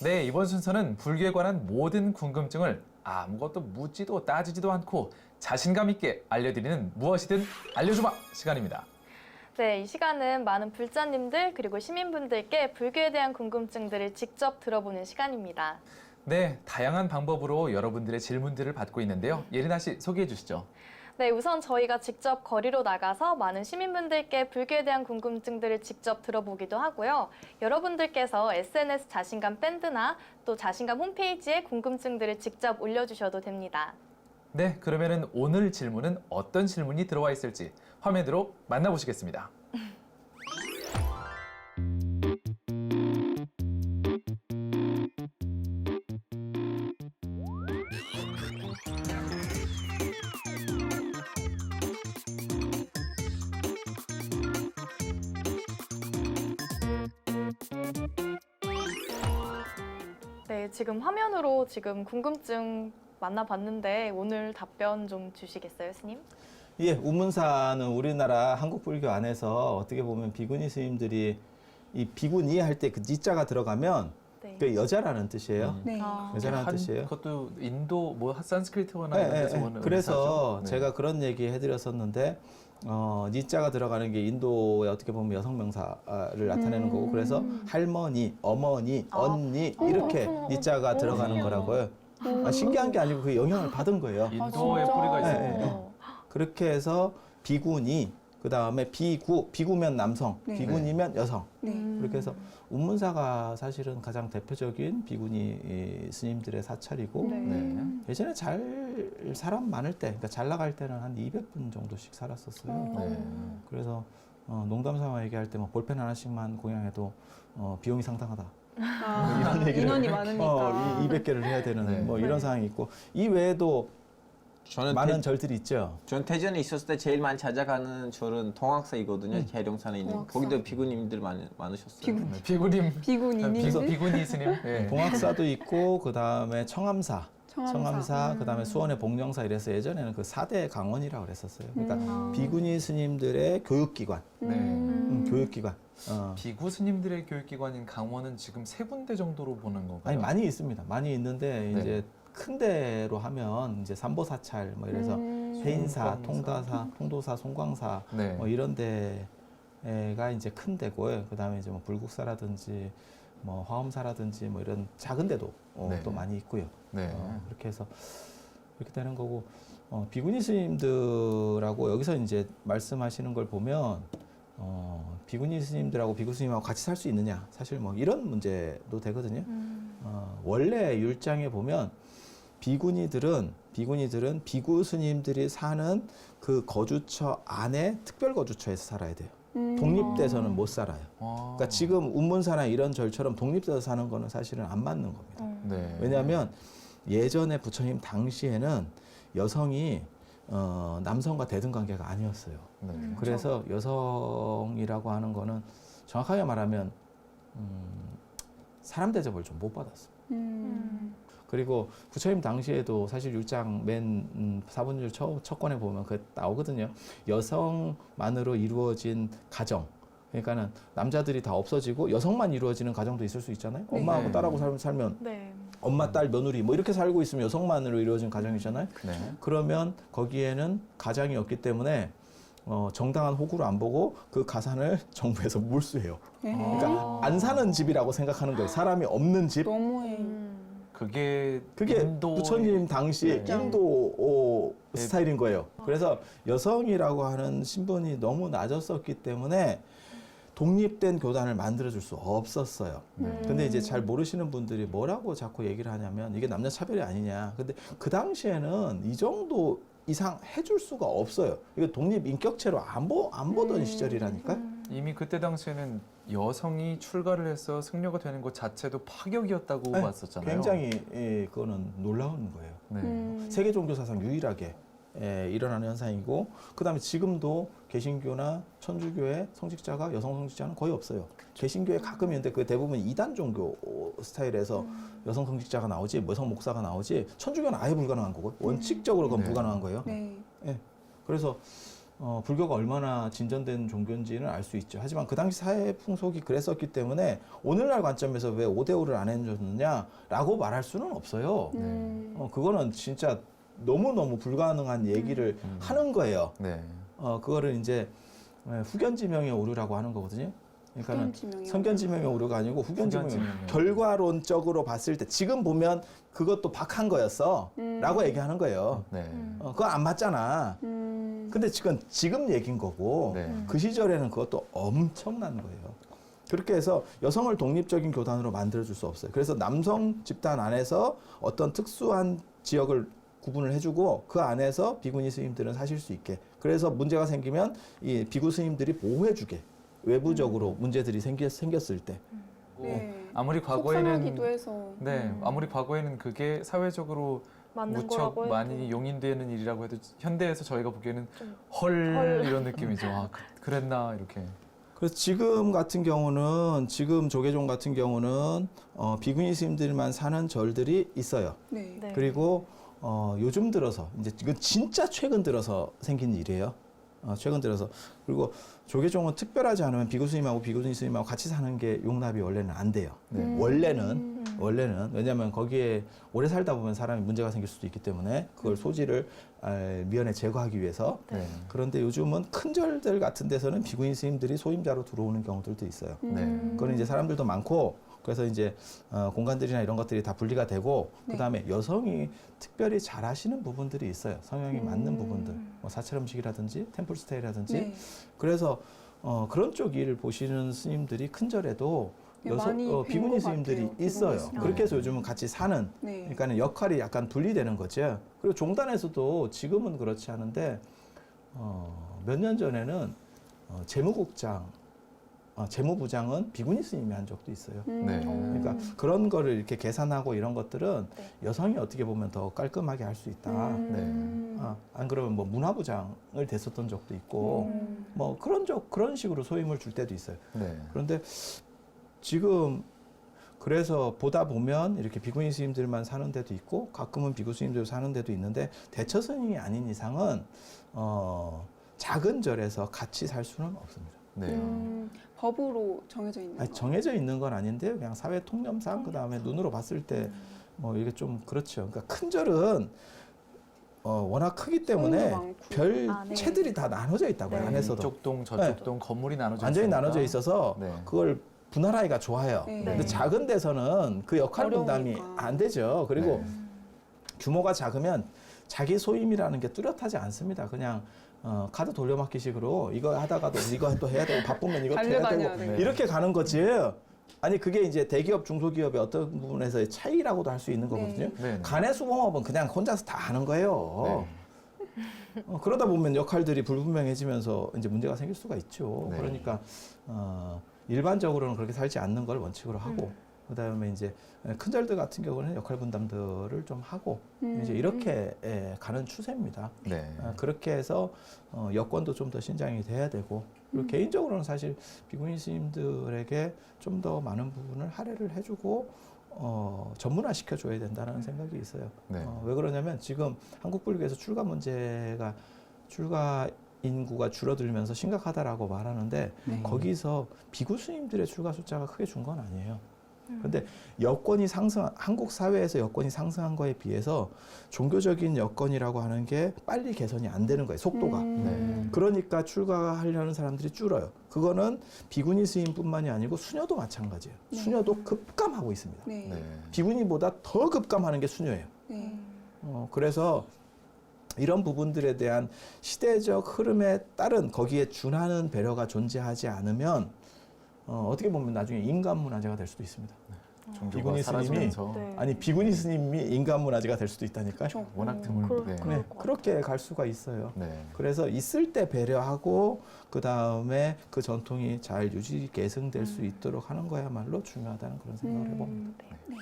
네, 이번 순서는 불교에 관한 모든 궁금증을 아무것도 묻지도 따지지도 않고 자신감 있게 알려드리는 무엇이든 알려주마 시간입니다. 네, 이 시간은 많은 불자님들 그리고 시민분들께 불교에 대한 궁금증들을 직접 들어보는 시간입니다. 네, 다양한 방법으로 여러분들의 질문들을 받고 있는데요. 예린아 씨 소개해 주시죠. 네, 우선 저희가 직접 거리로 나가서 많은 시민분들께 불교에 대한 궁금증들을 직접 들어보기도 하고요. 여러분들께서 SNS 자신감 밴드나 또 자신감 홈페이지에 궁금증들을 직접 올려주셔도 됩니다. 네, 그러면은 오늘 질문은 어떤 질문이 들어와 있을지 화면으로 만나보시겠습니다. 네, 지금 화면으로 지금 궁금증 만나봤는데 오늘 답변 좀 주시겠어요, 스님? 예, 우문사는 우리나라 한국 불교 안에서 어떻게 보면 비구니 스님들이 이 비구니 할 때 그 니자가 들어가면 네. 그 여자라는 뜻이에요. 네. 여자라는 뜻이에요. 그것도 인도 뭐 산스크리트어나 네, 이런 데서 네, 오는 그래서 의사죠. 네. 제가 그런 얘기 해드렸었는데 니자가 들어가는 게 인도에 어떻게 보면 여성 명사를 나타내는 거고 그래서 할머니, 어머니, 언니 이렇게 니자가 들어가는 거라고요. 신기한 게 아니고 그 영향을 받은 거예요. 인도의 진짜? 뿌리가 있어요. 네, 네. 그렇게 해서 비구니, 그 다음에 비구면 남성, 네. 비구니면 여성. 네. 그렇게 해서 운문사가 사실은 가장 대표적인 비구니 스님들의 사찰이고 네. 네. 예전에 사람 많을 때, 그러니까 잘 나갈 때는 한 200분 정도씩 살았었어요. 네. 그래서 농담 삼아 얘기할 때 뭐 볼펜 하나씩만 공양해도 비용이 상당하다. 이런 얘기를 인원이 많으니까. 200개를 해야 되는 네. 뭐 이런 상황이 있고 이 외에도 저는 많은 절들이 있죠. 전 대전에 있었을 때 제일 많이 찾아가는 절은 동학사이거든요. 계룡산에 있는. 동학사. 거기도 비구님들 많으셨어요. 비구니. 네, 비구님, 비구니님들. 비구니 스님. 네. 동학사도 있고 그 다음에 청암사, 청암사. 그 다음에 수원의 복령사 이래서 예전에는 그 4대 강원이라고 그랬었어요. 그러니까 비구니 스님들의 교육기관, 네. 교육기관. 비구 스님들의 교육기관인 강원은 지금 3군데 정도로 보는 건가요? 아니 많이 있습니다. 많이 있는데 네. 이제 큰 데로 하면 이제 삼보사찰 뭐 이래서 해인사, 송광사. 통도사, 송광사 네. 뭐 이런 데가 이제 큰 데고요. 그다음에 이제 뭐 불국사라든지 뭐 화엄사라든지 뭐 이런 작은 데도 네. 또 많이 있고요. 네. 그렇게 해서 그렇게 되는 거고 비구니 스님들하고 여기서 이제 말씀하시는 걸 보면 비구니 스님들하고 비구 스님하고 같이 살 수 있느냐 사실 뭐 이런 문제도 되거든요. 원래 율장에 보면 비구니들은 비구 스님들이 사는 그 거주처 안에 특별 거주처에서 살아야 돼요. 독립돼서는 못 살아요. 그러니까 지금 운문사나 이런 절처럼 독립돼서 사는 거는 사실은 안 맞는 겁니다. 네. 왜냐하면 예전에 부처님 당시에는 여성이 남성과 대등 관계가 아니었어요. 네. 그래서 여성이라고 하는 거는 정확하게 말하면 사람 대접을 좀 못 받았어요. 그리고 부처님 당시에도 사실 율장 맨 4분율 첫 권에 보면 그 나오거든요. 여성만으로 이루어진 가정. 그러니까는 남자들이 다 없어지고 여성만 이루어지는 가정도 있을 수 있잖아요. 엄마하고 네. 딸하고 살면 네. 엄마, 딸, 며느리 뭐 이렇게 살고 있으면 여성만으로 이루어진 가정이잖아요. 네. 그러면 거기에는 가장이 없기 때문에 정당한 호구를 안 보고 그 가산을 정부에서 물수해요. 그러니까 안 사는 집이라고 생각하는 거예요. 사람이 없는 집. 너무해. 그게 그게 부처님 당시 네. 인도 스타일인 거예요. 그래서 여성이라고 하는 신분이 너무 낮았었기 때문에 독립된 교단을 만들어줄 수 없었어요. 근데 이제 잘 모르시는 분들이 뭐라고 자꾸 얘기를 하냐면 이게 남녀 차별이 아니냐. 근데 그 당시에는 이 정도 이상 해줄 수가 없어요. 이거 독립 인격체로 안 보던 시절이라니까. 이미 그때 당시에는 여성이 출가를 해서 승려가 되는 것 자체도 파격이었다고 네, 봤었잖아요. 굉장히 그거는 놀라운 거예요. 네. 세계 종교 사상 유일하게 일어나는 현상이고 그다음에 지금도 개신교나 천주교의 성직자가 여성 성직자는 거의 없어요. 개신교에 가끔 있는데 그 대부분 이단 종교 스타일에서 여성 성직자가 나오지 여성 목사가 나오지 천주교는 아예 불가능한 거고 원칙적으로 그건 네. 불가능한 거예요. 네. 그래서 불교가 얼마나 진전된 종교인지는 알 수 있죠. 하지만 그 당시 사회 풍속이 그랬었기 때문에 오늘날 관점에서 왜 5대5를 안 해줬느냐라고 말할 수는 없어요. 그거는 진짜 너무너무 불가능한 얘기를 하는 거예요. 네. 그거를 이제 후견지명의 오류라고 하는 거거든요. 그러니까는 선견지명의 오류가 아니고 후견지명의 오류. 후견지명의 결과론적으로 봤을 때 지금 보면 그것도 박한 거였어 라고 얘기하는 거예요. 네. 그거 안 맞잖아. 근데 지금 얘기인 거고 네. 그 시절에는 그것도 엄청난 거예요. 그렇게 해서 여성을 독립적인 교단으로 만들어줄 수 없어요. 그래서 남성 집단 안에서 어떤 특수한 지역을 구분을 해주고 그 안에서 비구니 스님들은 사실 수 있게. 그래서 문제가 생기면 이 비구 스님들이 보호해주게. 외부적으로 문제들이 생겼을 때. 네. 아무리 속상하기도 과거에는 해서. 네, 아무리 과거에는 그게 사회적으로 맞는 무척 거라고 해도 많이 용인되는 일이라고 해도 현대에서 저희가 보기에는 좀 헐 이런 느낌이죠. 아, 그랬나 이렇게. 그래서 지금 같은 경우는 지금 조계종 같은 경우는 비구니 스님들만 사는 절들이 있어요. 네. 네. 그리고 요즘 들어서 이제 이건 진짜 최근 들어서 생긴 일이에요. 최근 들어서 그리고 조계종은 특별하지 않으면 비구 스님하고 비구니 스님하고 같이 사는 게 용납이 원래는 안 돼요. 네. 원래는 왜냐하면 거기에 오래 살다 보면 사람이 문제가 생길 수도 있기 때문에 그걸 소지를 미연에 제거하기 위해서. 네. 그런데 요즘은 큰 절들 같은 데서는 비구니 스님들이 소임자로 들어오는 경우들도 있어요. 네. 그건 이제 사람들도 많고 그래서 이제 공간들이나 이런 것들이 다 분리가 되고 네. 그다음에 여성이 특별히 잘하시는 부분들이 있어요. 성향이 맞는 부분들, 뭐 사찰 음식이라든지 템플 스테이라든지. 네. 그래서 그런 쪽 일을 보시는 스님들이 큰 절에도 네, 많이 뵌것 비구니 스님들이 같아요. 있어요. 비구니 스님. 그렇게 해서 요즘은 같이 사는. 네. 그러니까 역할이 약간 분리되는 거죠. 그리고 종단에서도 지금은 그렇지 않은데 몇 년 전에는 재무국장, 재무부장은 비구니 스님이 한 적도 있어요. 네. 그러니까 그런 거를 이렇게 계산하고 이런 것들은 네. 여성이 어떻게 보면 더 깔끔하게 할 수 있다. 안 그러면 뭐 문화부장을 됐었던 적도 있고 뭐 그런 식으로 소임을 줄 때도 있어요. 네. 그런데 지금 그래서 보다 보면 이렇게 비구니 스님들만 사는 데도 있고 가끔은 비구 스님들 사는 데도 있는데 대처 스님이 아닌 이상은 작은 절에서 같이 살 수는 없습니다. 네. 법으로 정해져 있는 아니, 거. 정해져 있는 건 아닌데 그냥 사회 통념상 그다음에 눈으로 봤을 때 뭐 이게 좀 그렇죠. 그러니까 큰 절은 워낙 크기 때문에 소음도 많고. 별 아, 네. 채들이 다 나눠져 있다고요. 네. 안에서도 이쪽 동 저쪽 동 건물이 나눠져 완전히 있으니까. 나눠져 있어서 네. 그걸 분할하기가 좋아요. 네. 근데 네. 작은 데서는 그 역할 분담이 어려우니까. 안 되죠. 그리고 네. 규모가 작으면 자기 소임이라는 게 뚜렷하지 않습니다. 그냥 카드 돌려막기식으로 이거 하다가도 이거 또 해야 되고 바쁘면 이것도 해야 달려다녀야 되고 되고. 이렇게 가는 거지. 아니 그게 이제 대기업 중소기업의 어떤 부분에서의 차이라고도 할 수 있는 거거든요. 네. 네. 간의 수공업은 그냥 혼자서 다 하는 거예요. 그러다 보면 역할들이 불분명해지면서 이제 문제가 생길 수가 있죠. 네. 그러니까 일반적으로는 그렇게 살지 않는 걸 원칙으로 하고 그다음에 이제 큰 절들 같은 경우는 역할 분담들을 좀 하고 이제 이렇게 가는 추세입니다. 네. 그렇게 해서 여건도 좀 더 신장이 돼야 되고 그리고 개인적으로는 사실 비구니 스님들에게 좀 더 많은 부분을 할애를 해주고 전문화 시켜줘야 된다는 생각이 있어요. 네. 왜 그러냐면 지금 한국 불교에서 출가 인구가 줄어들면서 심각하다라고 말하는데 네. 거기서 비구 스님들의 출가 숫자가 크게 준 건 아니에요. 그런데 여건이 한국 사회에서 여건이 상승한 거에 비해서 종교적인 여건이라고 하는 게 빨리 개선이 안 되는 거예요. 속도가. 네. 그러니까 출가하려는 사람들이 줄어요. 그거는 비구니 스님뿐만이 아니고 수녀도 마찬가지예요. 수녀도 급감하고 있습니다. 네. 네. 비구니보다 더 급감하는 게 수녀예요. 네. 그래서 이런 부분들에 대한 시대적 흐름에 따른 거기에 준하는 배려가 존재하지 않으면 어떻게 보면 나중에 인간문화재가 될 수도 있습니다. 종교가 비구니 사라지면서 네. 아니 비구니 스님이 인간문화재가 될 수도 있다니까요. 그렇죠. 워낙 드물. 그럴- 네. 그럴 네, 것 같아요. 그렇게 갈 수가 있어요. 네. 그래서 있을 때 배려하고 그 다음에 그 전통이 잘 유지 계승될 수 있도록 하는 거야말로 중요하다는 그런 생각을 해봅니다. 네.